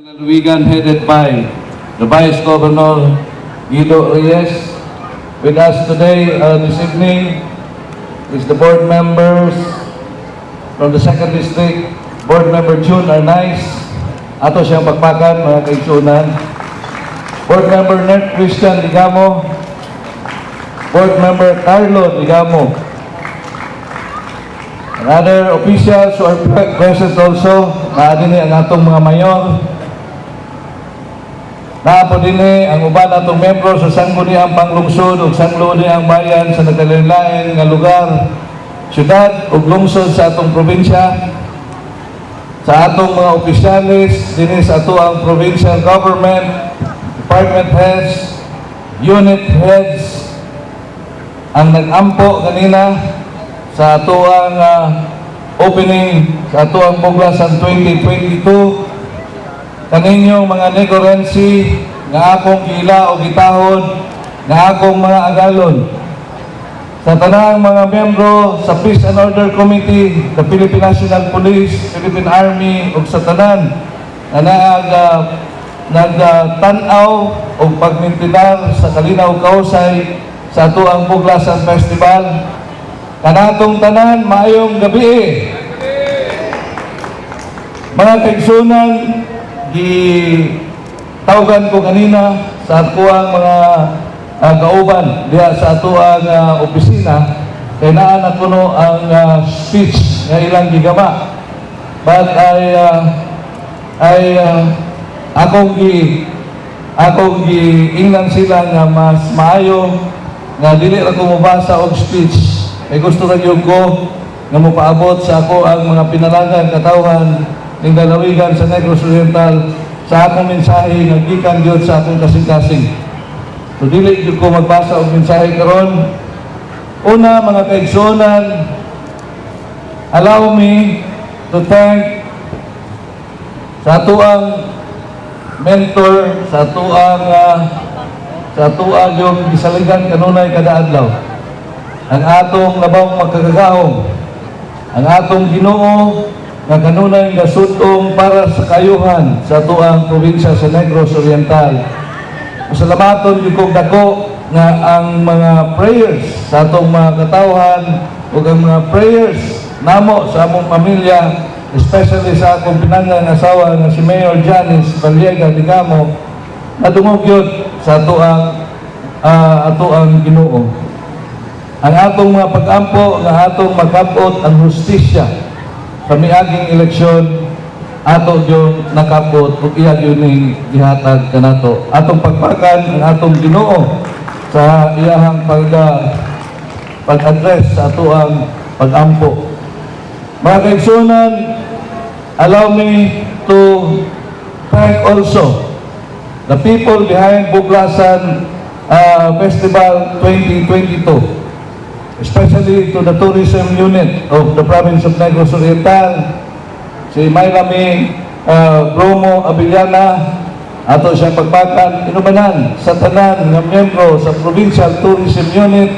Lalawigan headed by the Vice Governor Guido Reyes. With us today, this evening, is the board members from the 2nd District. Board Member June Arnaiz, ato siyang pagpakan, mga kaigsunan. Board Member Nert Christian Ligamo. Board Member Carlo Ligamo. And other officials who are present also, naadini ang atong mga mayor. Naapo din ang uban atong membro sa sangguniang panglungsod ug sangguniang bayan sa nagkalain-lain nga lugar, syudad ug lungsod sa atong probinsya. Sa atong mga opisyalis dinhi sa ato ang provincial government, department heads, unit heads, ang nag-ampo kanina sa ato ang opening sa ato ang Buglasan 2022. Kaninyong mga negorensi nga akong gila o gitahon nga akong mga agalon. Sa tanang mga membro sa Peace and Order Committee, the Philippine National Police, Philippine Army, ug sa tanan na nagtanaw o pagmintinar sa Kalinaw Kausay sa ato ang Buglasan Festival. Kanatong tanan, maayong gabi. Mga kaigsunan, gitawagan ko kanina sa ato ang mga kauban diha sa ato ang opisina, kay naa na kuno ang speech nga ilang gigama. But akong giingnan sila nga mas maayo nga dili ra ko mobasa og speech. Kay gusto ra gyud ko nga mopaabot sa ako ang mga pinalagan katawhan ning lalawigan sa Negros Oriental sa akong mensahe nga gikan gyud sa akong kasing-kasing. So dili gyud ko magbasa og mensahe karon. Una, mga kaigsunan, allow me to thank sa ato ang mentor, sa ato ang yung gisaligan kanunay kada adlaw, ang atong labang magkagagahong, ang atong Ginoo nga kanunay gasutong para sa kayuhan sa ato ang probinsya sa Negros Oriental. Masalamaton gyud kong dako nga ang mga prayers sa atong mga katawhan ug ang mga prayers namo sa among pamilya, especially sa akong pinangang asawa nga si Mayor Janice Baliega Ligamo, nadungog yun sa ato ang Ginoo. Ang atong mga pag-ampo nga atong magkapot ang hustisya sa miaging eleksyon, ato yung nakapot ug iya yun ning gihatag kanato. Atong pagpakan ang atong Ginoo sa iyahang pag-address sa ato ang pag-ampo. Mga kaigsunan, allow me to thank also the people behind Buglasan Festival 2022. Especially to the tourism unit of the province of Negros Oriental, si Maylami Bromo Abiliana, ato siyang pagpakan, inumanan sa tanan ng miyembro sa provincial tourism unit,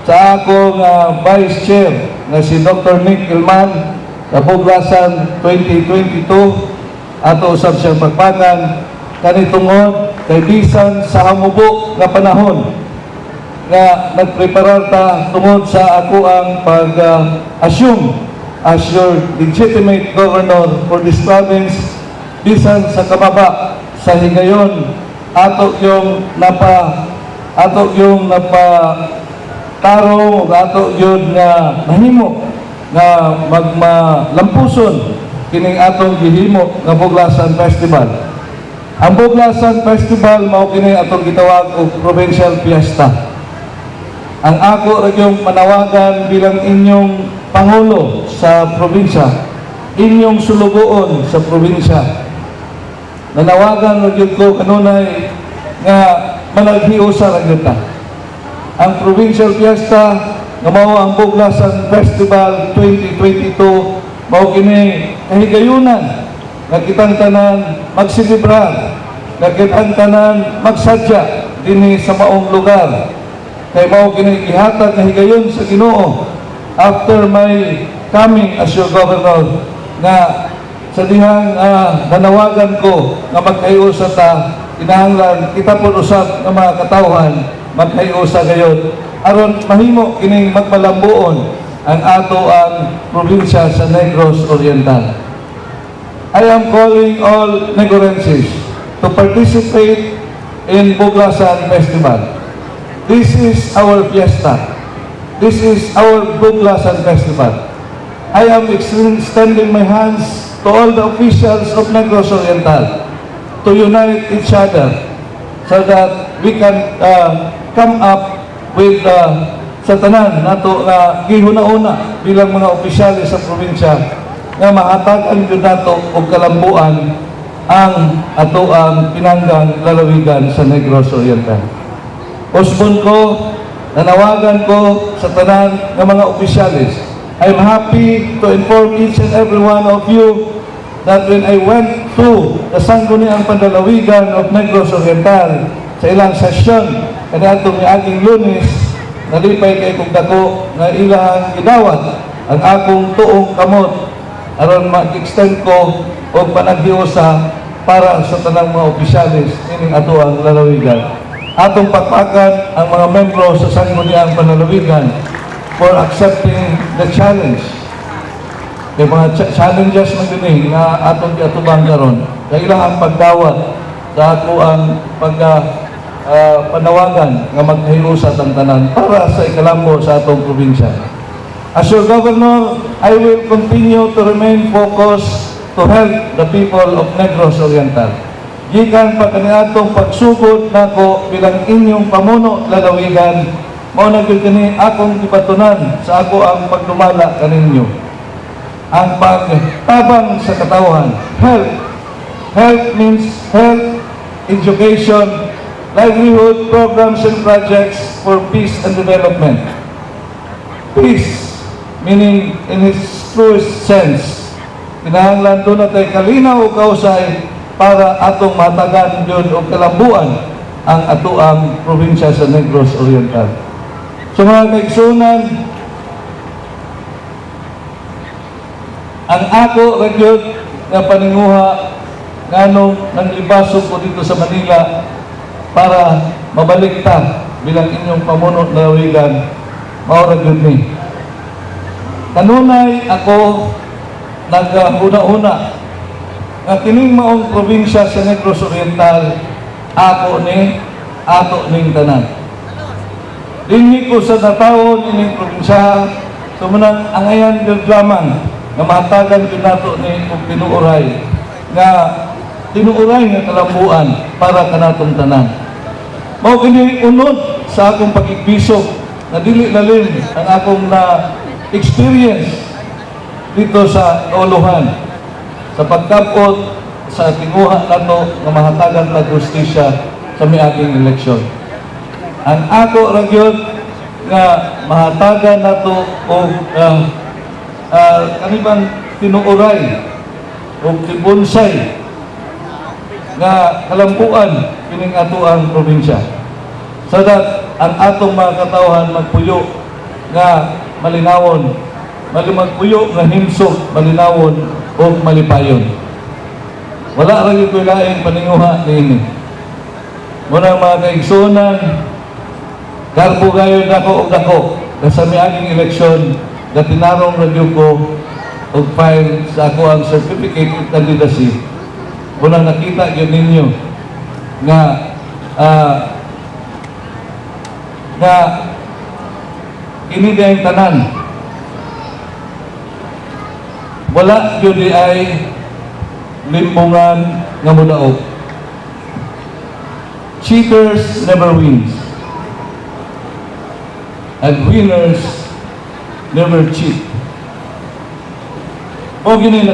sa akong vice chair na si Dr. Nick Ilman, sa Buglasan 2022, ato usab siyang pagpakan, kanitungod kay bisan sa hamubo nga panahon nga nagpreparar ta tungod sa ako ang pag-assume as your legitimate governor for this province. Bisan sa kababa sa higayon, ato yung napatarong, ato yun nga mahimo nga magmalampuson kining atong gihimo nga Buglasan Festival. Ang Buglasan Festival mao kini atong gitawag og provincial fiesta. Ang ako ragyong manawagan bilang inyong Pangulo sa probinsya, inyong sulugoon sa probinsya. Nanawagan ragyong ko kanunay nga malaghiusa ragyong ta. Ang provincial fiesta nga mao ang Buglasan Festival 2022 mao kini kahigayunan nga kitang tanan magsilibrar, nga kitang tanan magsadya dinhi sa maong lugar. Kay mao kini gihatag nga higayon sa Ginoo after my coming as your governor nga sa dihang nanawagan ko nga magkayusa ta, kinahanglan kita po usab nga mga katawhan magkayusa gayud aron mahimo kining magpalambuon ang ato ang probinsya sa Negros Oriental. I am calling all Negorenses to participate in Buglasan Festival. This is our fiesta. This is our Buglasan Festival. I am extending my hands to all the officials of Negros Oriental to unite each other so that we can come up with sa tanan nato nga gihuna-una bilang mga opisyalis sa probinsya nga mahatagan gyud nato og kalambuan ang ato ang pinanggang lalawigan sa Negros Oriental. Usbon ko, nanawagan ko sa tanan ng mga opisyalis. I'm happy to inform each and every one of you that when I went to the Sangguniang Pandalawigan of Negros Oriental sa ilang sesyon kaniadtong miaging Lunes, nalipay kay kong dako nga ilang gidawat ang akong tuong kamot aron mag-extend ko og panaghiusa para sa tanang mga opisyalis ining ato ang lalawigan. Atong pakpakan ang mga membro sa Sangguniang Pandalawigan for accepting the challenge. Kay mga challenges man din nga atong giatubang karon. Kailangan pagdawat sa ako ang panawagan nga maghiusa ang tanan para sa ikalambo sa atong probinsya. As your governor, I will continue to remain focused to help the people of Negros Oriental. Gikan pa kaniadtong pagsugod nako bilang inyong pamuno lalawigan, mao na gyud kini akong gibatunan sa ako ang pagdumala kaninyo. Ang pagtabang sa katawhan. Health means health, education, livelihood programs and projects for peace and development. Peace, meaning in its truest sense, kinahanglan doon natin kalinaw o kausay para atong matagan yun o kalambuan ang atoang probinsya sa Negros Oriental. So mga kaigsunan, ang ako ragyod na paninguha nganong nanglibasok ko dito sa Manila para mabalik ta bilang inyong pamuno na lalawigan, mao ragyod ni. Kanunay ako naguna-una nga kining maong probinsya sa Negros Oriental ako ni ato ning tanan. Dinhi ko sa natawon ining probinsya sumunang angayan gyud lamang nga mahatagan gyud nato ni og tinuoray nga kalambuan para kanatong tanan. Mao kini unod sa akong pag-igbisog na dili lalim ang akong na experience dito sa Olohan sa pagkapot sa tinguha nato nga mahatagan na justisya sa miaging eleksyon. Ang ako ragyod nga mahatagan nato og kanibang tinuoray o tibunsay nga kalampuan kining ato ang probinsya so that ang atong mga katawhan magpuyo nga malinawon, magpuyo nga himsog, malinawon o malipayon. Wala rin ito laing paninguha niini. Munang mga kaigsunan, karbo gayon ako o dako sa miaging eleksyon na tinarong radyo ko o file sa ako ang certificate of candidacy. Munang nakita yun ninyo nga ini din tanan wala yun ay limbungan nga mudaog. Cheaters never wins and winners never cheat. O gini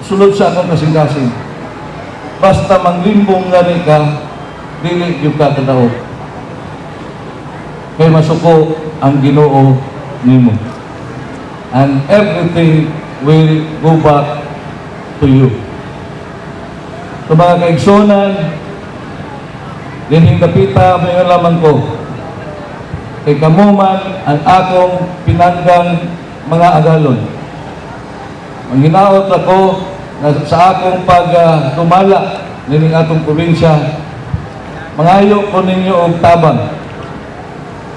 sulod sa akong kasing-kasing, basta manglimbong gani ka dili yung kakadaog kay masuko ang Ginoo nimo and everything will go back to you. So mga kaigsunan, dining kapita mayon lamang ko kay kamuman ang akong pinanggang mga agalon. Manghinaot ako sa akong pagdumala nining atong probinsya. Mangayo ko ninyo og tabang.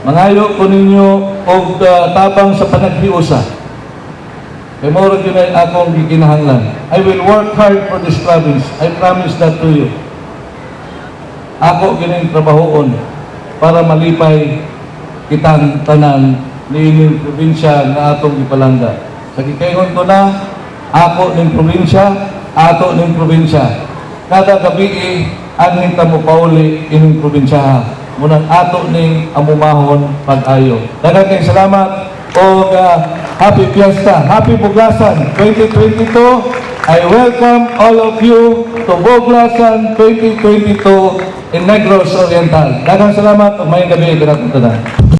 Mangayo ko ninyo og tabang sa panaghiusa. Kay mao gyud ay akong gikinahanglan. I will work hard for this province. I promise that to you. Ako gining trabahoon para malipay kitang tanan niining probinsya nga atong gipalangga. Sa gikaingon ko na, ako ning probinsya, ato ning probinsya. Kada gabi aning tamo pauli ining probinsya. Munang ato ning amumahon pag-ayo. Daghang kayong salamat o happy fiesta, happy Buglasan 2022. I welcome all of you to Buglasan 2022 in Negros Oriental. Daghang salamat ug maayong gabi kanatong tanan.